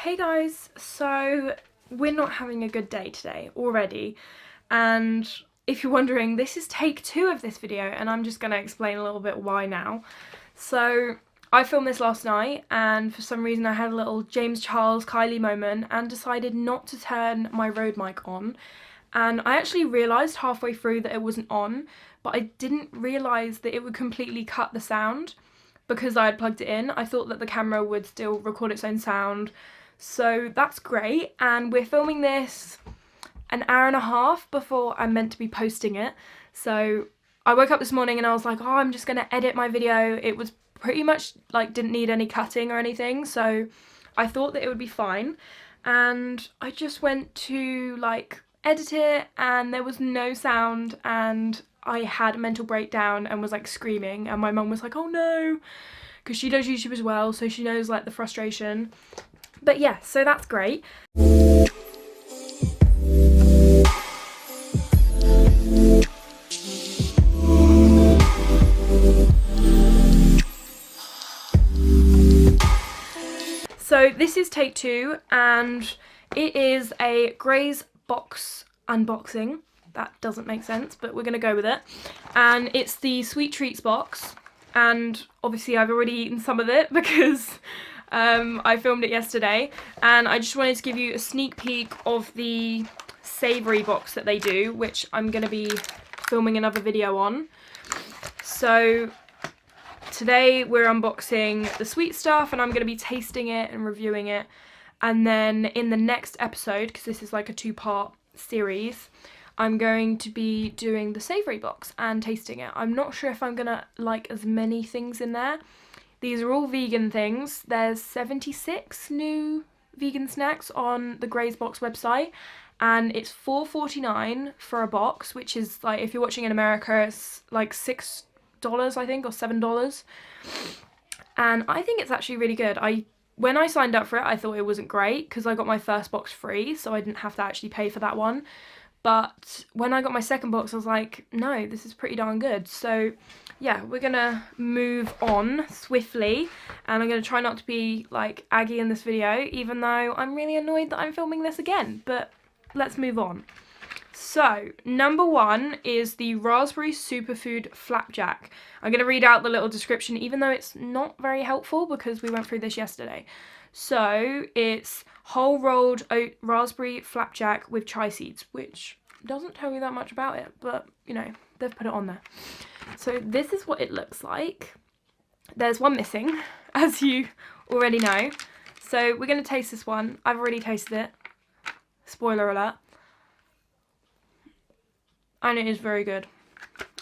Hey guys, so we're not having a good day today already, and if you're wondering, this is take 2 of this video and I'm just going to explain a little bit why now. So I filmed this last night and for some reason I had a little James Charles Kylie moment and decided not to turn my Rode mic on, and I actually realised halfway through that it wasn't on, but I didn't realise that it would completely cut the sound because I had plugged it in. I thought that the camera would still record its own sound. So that's great, and we're filming this an hour and a half before I'm meant to be posting it. So I woke up this morning and I was like, oh, I'm just gonna edit my video. It was pretty much like didn't need any cutting or anything, so I thought that it would be fine. And I just went to like edit it and there was no sound, and I had a mental breakdown and was like screaming, and my mum was like, oh no, because she does YouTube as well, so she knows like the frustration. But yeah, so that's great. So this is take 2 and it is a Graze box unboxing. That doesn't make sense, but we're going to go with it. And it's the Sweet Treats box, and obviously I've already eaten some of it because I filmed it yesterday, and I just wanted to give you a sneak peek of the savoury box that they do, which I'm going to be filming another video on. So today we're unboxing the sweet stuff and I'm going to be tasting it and reviewing it, and then in the next episode, because this is like a 2-part series, I'm going to be doing the savoury box and tasting it. I'm not sure if I'm going to like as many things in there. These are all vegan things. There's 76 new vegan snacks on the Graze box website, and it's $4.49 for a box, which is like, if you're watching in America, it's like $6 I think, or $7. And I think it's actually really good. When I signed up for it, I thought it wasn't great because I got my first box free, so I didn't have to actually pay for that one. But when I got my second box, I was like, no, this is pretty darn good. So yeah, we're gonna move on swiftly, and I'm gonna try not to be like aggy in this video, even though I'm really annoyed that I'm filming this again, but let's move on. So number 1 is the raspberry superfood flapjack. I'm gonna read out the little description, even though it's not very helpful because we went through this yesterday. So it's whole rolled oat raspberry flapjack with chai seeds, which doesn't tell you that much about it, but you know, they've put it on there. So this is what it looks like. There's one missing, as you already know. So we're going to taste this one. I've already tasted it. Spoiler alert. And it is very good.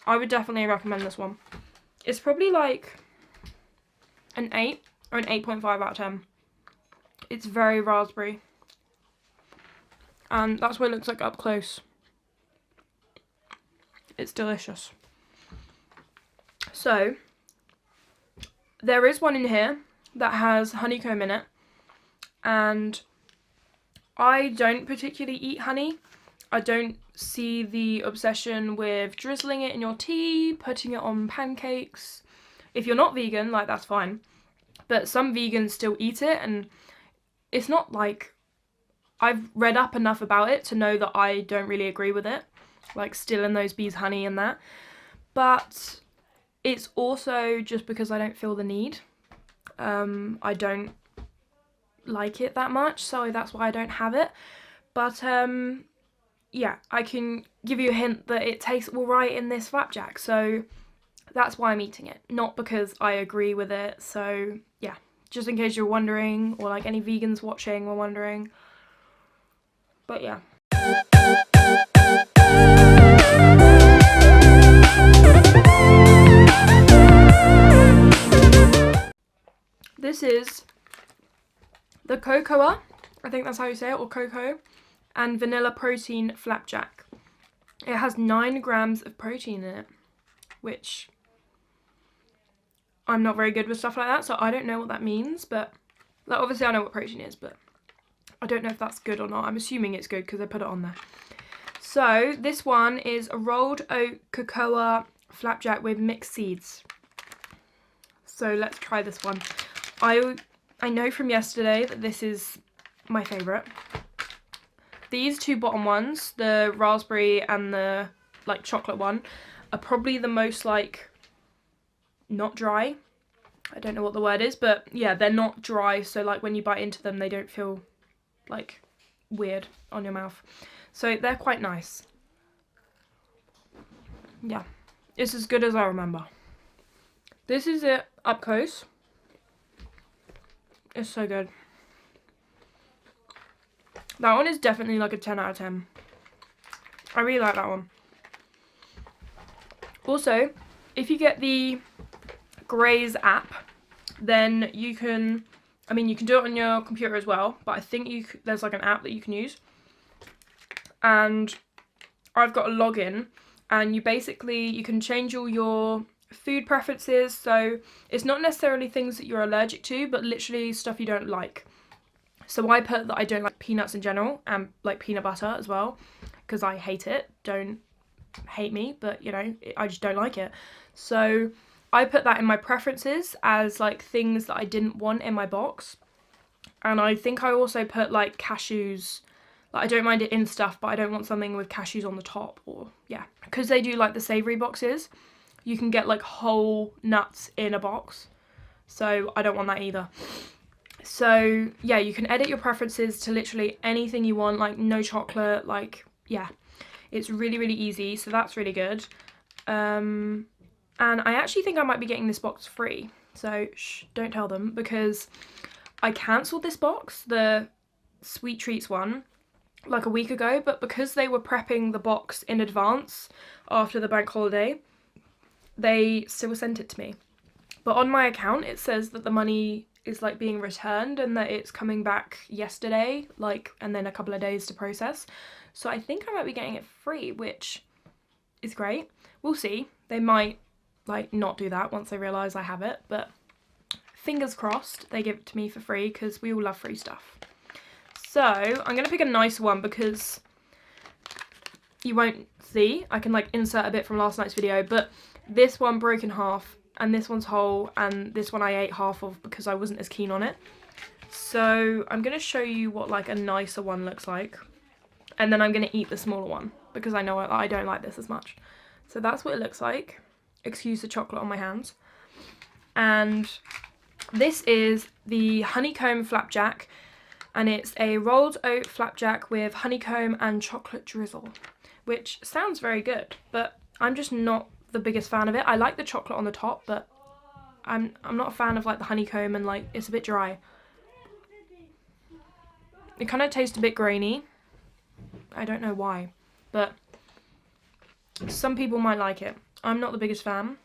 I would definitely recommend this one. It's probably like an 8 or an 8.5 out of 10. It's very raspberry. And that's what it looks like up close. It's delicious. So, there is one in here that has honeycomb in it. And I don't particularly eat honey. I don't see the obsession with drizzling it in your tea, putting it on pancakes. If you're not vegan, like, that's fine. But some vegans still eat it, and it's not like, I've read up enough about it to know that I don't really agree with it, like stealing those bees' honey and that. But it's also just because I don't feel the need. I don't like it that much, so that's why I don't have it. But yeah, I can give you a hint that it tastes alright in this flapjack, so that's why I'm eating it, not because I agree with it. So yeah, just in case you're wondering, or like any vegans watching were wondering. But yeah. This is the cocoa, I think that's how you say it, or cocoa, and vanilla protein flapjack. It has 9 grams of protein in it, which I'm not very good with stuff like that, so I don't know what that means, but like, obviously I know what protein is, but I don't know if that's good or not. I'm assuming it's good because I put it on there. So this one is a rolled oat cocoa flapjack with mixed seeds. So let's try this one. I know from yesterday that this is my favourite. These two bottom ones, the raspberry and the like chocolate one, are probably the most like not dry. I don't know what the word is, but yeah, they're not dry, so like when you bite into them they don't feel like weird on your mouth. So they're quite nice. Yeah, it's as good as I remember. This is it up close. It's so good. That one is definitely like a 10 out of 10. I really like that one. Also, if you get the Graze app, then you can, I mean, you can do it on your computer as well, but I think there's like an app that you can use. And I've got a login, and you can change all your food preferences. So it's not necessarily things that you're allergic to, but literally stuff you don't like. So I put that I don't like peanuts in general, and like peanut butter as well, because I hate it. Don't hate me, but you know, I just don't like it. So I put that in my preferences as like things that I didn't want in my box. And I think I also put like cashews. Like I don't mind it in stuff, but I don't want something with cashews on the top, or yeah. Because they do like the savoury boxes, you can get like whole nuts in a box. So I don't want that either. So yeah, you can edit your preferences to literally anything you want, like no chocolate, like yeah. It's really, really easy, so that's really good. And I actually think I might be getting this box free, so shh, don't tell them, because I cancelled this box, the Sweet Treats one, like a week ago, but because they were prepping the box in advance after the bank holiday, they still sent it to me. But on my account, it says that the money is like being returned and that it's coming back yesterday, like, and then a couple of days to process. So I think I might be getting it free, which is great. We'll see. They might like not do that once they realise I have it, but fingers crossed they give it to me for free, because we all love free stuff. So I'm going to pick a nice one because you won't see. I can like insert a bit from last night's video, but this one broke in half, and this one's whole, and this one I ate half of because I wasn't as keen on it. So I'm going to show you what like a nicer one looks like. And then I'm going to eat the smaller one because I know I don't like this as much. So that's what it looks like. Excuse the chocolate on my hands. And this is the honeycomb flapjack. And it's a rolled oat flapjack with honeycomb and chocolate drizzle. Which sounds very good, but I'm just not the biggest fan of it. I like the chocolate on the top, but I'm not a fan of like the honeycomb, and like it's a bit dry. It kind of tastes a bit grainy. I don't know why, but some people might like it. I'm not the biggest fan,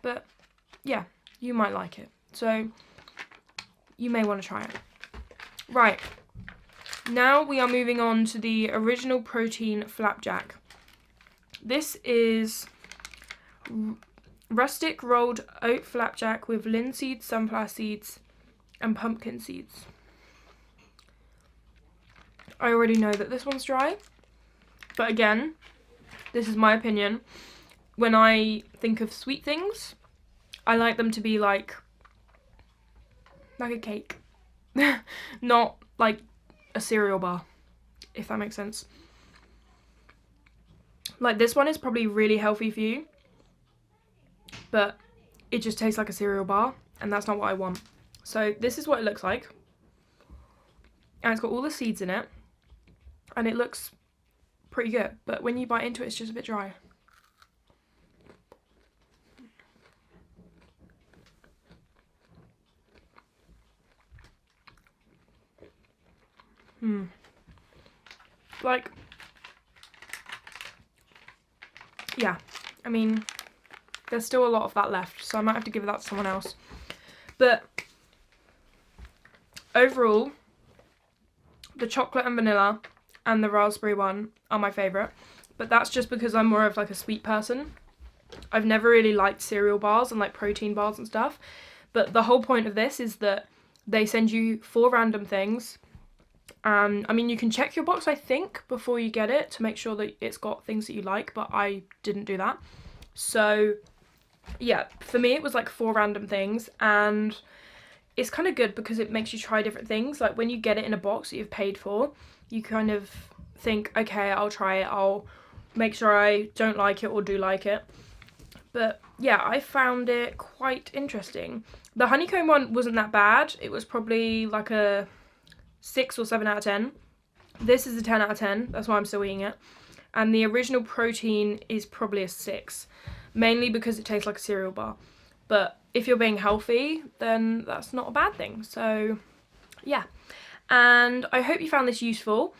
but yeah, you might like it. So you may want to try it. Right, now we are moving on to the original protein flapjack. This is rustic rolled oat flapjack with linseed, sunflower seeds, and pumpkin seeds. I already know that this one's dry, but again, this is my opinion. When I think of sweet things, I like them to be like a cake, not like a cereal bar, if that makes sense. Like this one is probably really healthy for you, but it just tastes like a cereal bar, and that's not what I want. So this is what it looks like, and it's got all the seeds in it. And it looks pretty good, but when you bite into it, it's just a bit dry. Like, yeah, I mean, there's still a lot of that left, so I might have to give that to someone else. But overall, the chocolate and vanilla and the raspberry one are my favourite, but that's just because I'm more of like a sweet person. I've never really liked cereal bars and like protein bars and stuff, but the whole point of this is that they send you 4 random things. I mean, you can check your box, I think, before you get it to make sure that it's got things that you like, but I didn't do that. So yeah, for me it was like 4 random things, and it's kind of good because it makes you try different things. Like when you get it in a box that you've paid for, you kind of think, okay, I'll try it, I'll make sure I don't like it or do like it. But yeah, I found it quite interesting. The honeycomb one wasn't that bad. It was probably like a 6 or 7 out of 10. This is a 10 out of 10. That's why I'm still eating it. And the original protein is probably a 6. Mainly because it tastes like a cereal bar. But if you're being healthy, then that's not a bad thing. So yeah. And I hope you found this useful.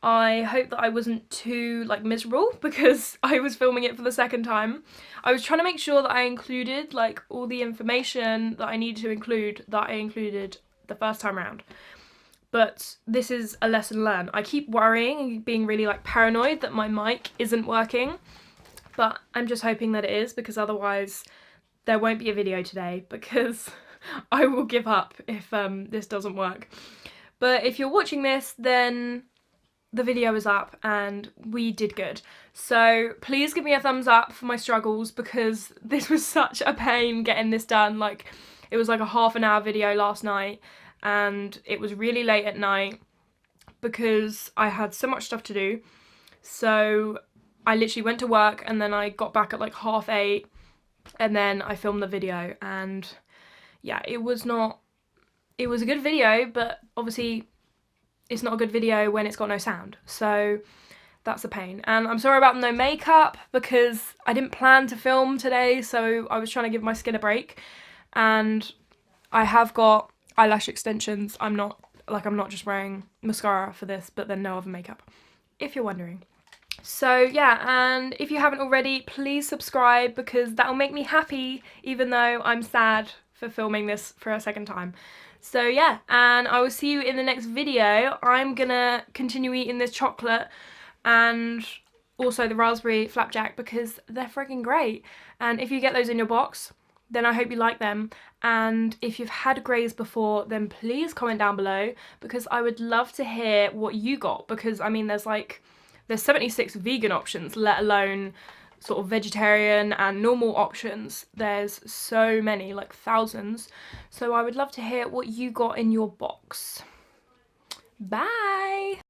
I hope that I wasn't too like miserable because I was filming it for the second time. I was trying to make sure that I included like all the information that I needed to include that I included the first time around. But this is a lesson learned. I keep worrying and being really like paranoid that my mic isn't working, but I'm just hoping that it is, because otherwise there won't be a video today, because I will give up if this doesn't work. But if you're watching this, then the video is up and we did good. So please give me a thumbs up for my struggles, because this was such a pain getting this done. Like, it was like a half an hour video last night, and it was really late at night because I had so much stuff to do. So I literally went to work and then I got back at like 8:30 and then I filmed the video. And yeah, it was a good video, but obviously it's not a good video when it's got no sound. So that's a pain. And I'm sorry about no makeup because I didn't plan to film today, so I was trying to give my skin a break. And I have got eyelash extensions. I'm not just wearing mascara for this, but then no other makeup, if you're wondering. So yeah, and if you haven't already, please subscribe, because that'll make me happy, even though I'm sad for filming this for a second time. So yeah, and I will see you in the next video. I'm gonna continue eating this chocolate and also the raspberry flapjack because they're freaking great. And if you get those in your box, then I hope you like them. And if you've had Graze before, then please comment down below, because I would love to hear what you got. Because I mean, there's 76 vegan options, let alone sort of vegetarian and normal options. There's so many, like thousands. So I would love to hear what you got in your box. Bye!